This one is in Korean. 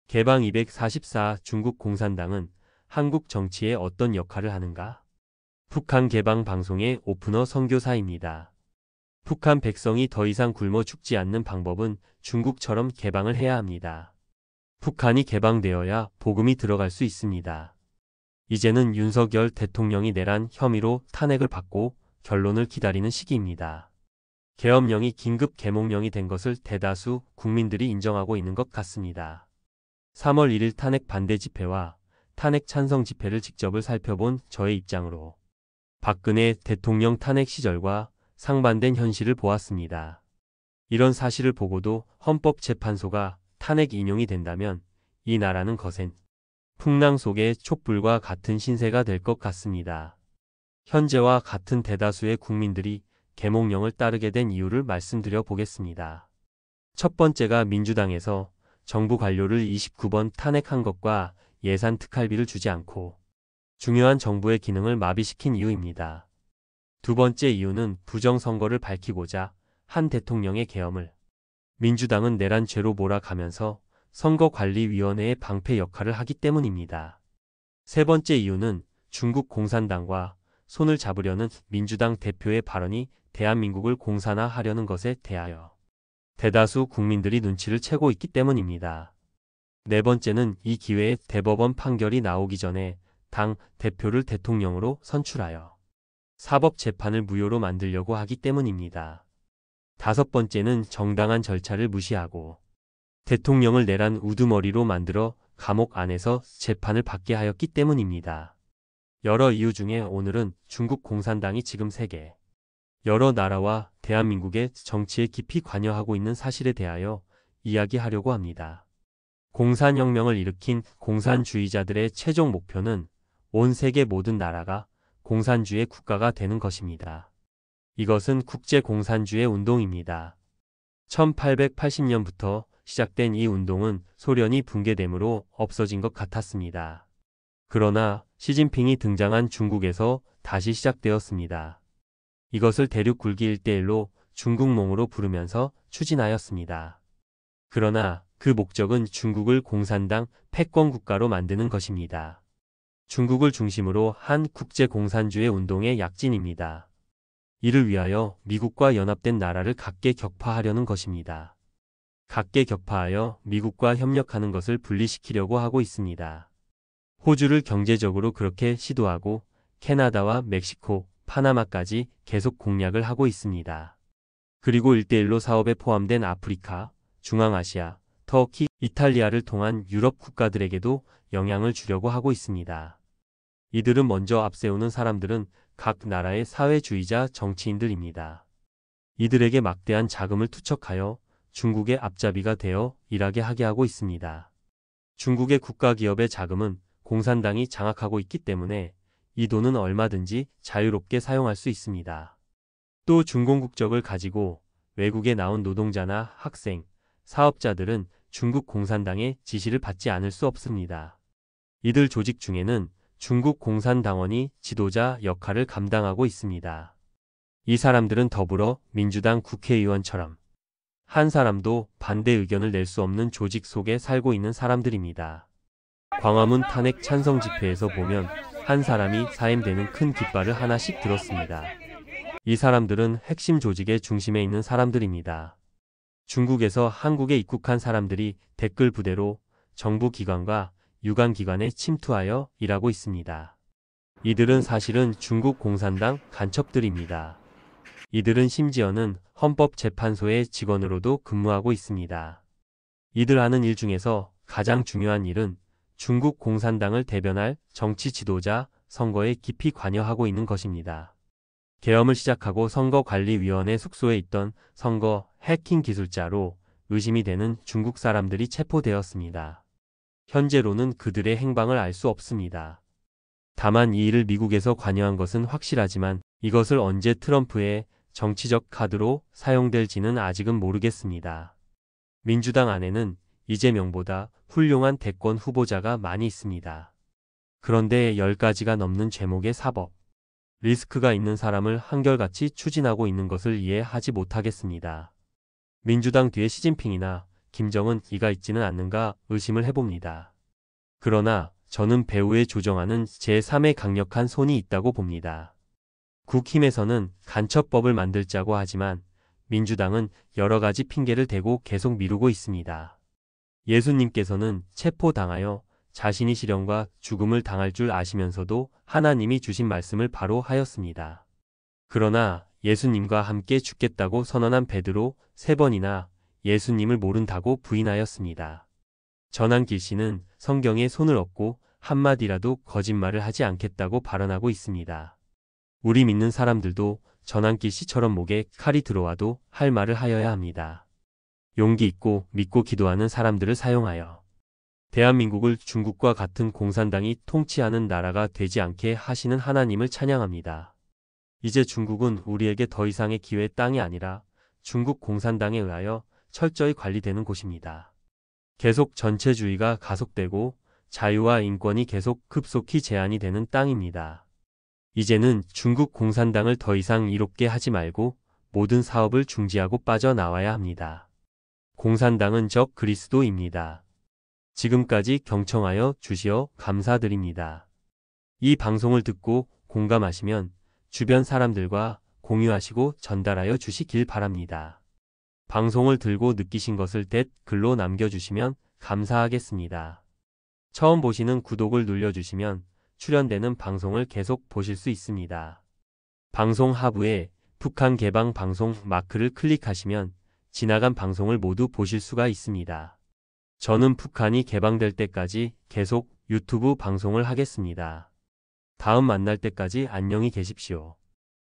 개방 244 중국 공산당은 한국 정치에 어떤 역할을 하는가? 북한 개방 방송의 오프너 선교사입니다. 북한 백성이 더 이상 굶어 죽지 않는 방법은 중국처럼 개방을 해야 합니다. 북한이 개방되어야 복음이 들어갈 수 있습니다. 이제는 윤석열 대통령이 내란 혐의로 탄핵을 받고 결론을 기다리는 시기입니다. 계엄령이 긴급 계몽령이 된 것을 대다수 국민들이 인정하고 있는 것 같습니다. 3월 1일 탄핵 반대 집회와 탄핵 찬성 집회를 직접 살펴본 저의 입장으로 박근혜 대통령 탄핵 시절과 상반된 현실을 보았습니다. 이런 사실을 보고도 헌법재판소가 탄핵 인용이 된다면 이 나라는 거센 풍랑 속의 촛불과 같은 신세가 될 것 같습니다. 현재와 같은 대다수의 국민들이 계몽령을 따르게 된 이유를 말씀드려 보겠습니다. 첫 번째가 민주당에서 정부 관료를 29번 탄핵한 것과 예산 특활비를 주지 않고 중요한 정부의 기능을 마비시킨 이유입니다. 두 번째 이유는 부정선거를 밝히고자 한 대통령의 계엄을 민주당은 내란죄로 몰아가면서 선거관리위원회의 방패 역할을 하기 때문입니다. 세 번째 이유는 중국 공산당과 손을 잡으려는 민주당 대표의 발언이 대한민국을 공산화하려는 것에 대하여 대다수 국민들이 눈치를 채고 있기 때문입니다. 네 번째는 이 기회에 대법원 판결이 나오기 전에 당 대표를 대통령으로 선출하여 사법재판을 무효로 만들려고 하기 때문입니다. 다섯 번째는 정당한 절차를 무시하고 대통령을 내란 우두머리로 만들어 감옥 안에서 재판을 받게 하였기 때문입니다. 여러 이유 중에 오늘은 중국 공산당이 지금 세계 여러 나라와 대한민국의 정치에 깊이 관여하고 있는 사실에 대하여 이야기하려고 합니다. 공산혁명을 일으킨 공산주의자들의 최종 목표는 온 세계 모든 나라가 공산주의 국가가 되는 것입니다. 이것은 국제공산주의 운동입니다. 1880년부터 시작된 이 운동은 소련이 붕괴됨으로 없어진 것 같았습니다. 그러나 시진핑이 등장한 중국에서 다시 시작되었습니다. 이것을 대륙 굴기 1대1로 중국몽으로 부르면서 추진하였습니다. 그러나 그 목적은 중국을 공산당 패권국가로 만드는 것입니다. 중국을 중심으로 한 국제공산주의 운동의 약진입니다. 이를 위하여 미국과 연합된 나라를 각계 격파하려는 것입니다. 각계 격파하여 미국과 협력하는 것을 분리시키려고 하고 있습니다. 호주를 경제적으로 그렇게 시도하고 캐나다와 멕시코, 파나마까지 계속 공략을 하고 있습니다. 그리고 1대1로 사업에 포함된 아프리카, 중앙아시아, 터키, 이탈리아를 통한 유럽 국가들에게도 영향을 주려고 하고 있습니다. 이들은 먼저 앞세우는 사람들은 각 나라의 사회주의자 정치인들입니다. 이들에게 막대한 자금을 투척하여 중국의 앞잡이가 되어 일하게 하게 하고 있습니다. 중국의 국가기업의 자금은 공산당이 장악하고 있기 때문에 이 돈은 얼마든지 자유롭게 사용할 수 있습니다. 또 중공국적을 가지고 외국에 나온 노동자나 학생, 사업자들은 중국 공산당의 지시를 받지 않을 수 없습니다. 이들 조직 중에는 중국 공산당원이 지도자 역할을 감당하고 있습니다. 이 사람들은 더불어 민주당 국회의원처럼 한 사람도 반대 의견을 낼 수 없는 조직 속에 살고 있는 사람들입니다. 광화문 탄핵 찬성 집회에서 보면 한 사람이 사임되는 큰 깃발을 하나씩 들었습니다. 이 사람들은 핵심 조직의 중심에 있는 사람들입니다. 중국에서 한국에 입국한 사람들이 댓글 부대로 정부 기관과 유관기관에 침투하여 일하고 있습니다. 이들은 사실은 중국 공산당 간첩들입니다. 이들은 심지어는 헌법재판소의 직원으로도 근무하고 있습니다. 이들 하는 일 중에서 가장 중요한 일은 중국 공산당을 대변할 정치 지도자 선거에 깊이 관여하고 있는 것입니다. 계엄을 시작하고 선거관리위원회 숙소에 있던 선거 해킹 기술자로 의심이 되는 중국 사람들이 체포되었습니다. 현재로는 그들의 행방을 알 수 없습니다. 다만 이 일을 미국에서 관여한 것은 확실하지만 이것을 언제 트럼프의 정치적 카드로 사용될지는 아직은 모르겠습니다. 민주당 안에는 이재명보다 훌륭한 대권 후보자가 많이 있습니다. 그런데 10가지가 넘는 제목의 사법, 리스크가 있는 사람을 한결같이 추진하고 있는 것을 이해하지 못하겠습니다. 민주당 뒤에 시진핑이나 김정은 이가 있지는 않는가 의심을 해봅니다. 그러나 저는 배후에 조정하는 제3의 강력한 손이 있다고 봅니다. 국힘에서는 간첩법을 만들자고 하지만 민주당은 여러 가지 핑계를 대고 계속 미루고 있습니다. 예수님께서는 체포당하여 자신이 시련과 죽음을 당할 줄 아시면서도 하나님이 주신 말씀을 바로 하였습니다. 그러나 예수님과 함께 죽겠다고 선언한 베드로 3번이나 예수님을 모른다고 부인하였습니다. 전한길 씨는 성경에 손을 얹고 한마디라도 거짓말을 하지 않겠다고 발언하고 있습니다. 우리 믿는 사람들도 전한길 씨처럼 목에 칼이 들어와도 할 말을 하여야 합니다. 용기 있고 믿고 기도하는 사람들을 사용하여 대한민국을 중국과 같은 공산당이 통치하는 나라가 되지 않게 하시는 하나님을 찬양합니다. 이제 중국은 우리에게 더 이상의 기회의 땅이 아니라 중국 공산당에 의하여 철저히 관리되는 곳입니다. 계속 전체주의가 가속되고 자유와 인권이 계속 급속히 제한이 되는 땅입니다. 이제는 중국 공산당을 더 이상 이롭게 하지 말고 모든 사업을 중지하고 빠져나와야 합니다. 공산당은 적 그리스도입니다. 지금까지 경청하여 주시어 감사드립니다. 이 방송을 듣고 공감하시면 주변 사람들과 공유하시고 전달하여 주시길 바랍니다. 방송을 들고 느끼신 것을 댓글로 남겨주시면 감사하겠습니다. 처음 보시는 구독을 눌러주시면 출연되는 방송을 계속 보실 수 있습니다. 방송 하부에 북한 개방 방송 마크를 클릭하시면 지나간 방송을 모두 보실 수가 있습니다. 저는 북한이 개방될 때까지 계속 유튜브 방송을 하겠습니다. 다음 만날 때까지 안녕히 계십시오.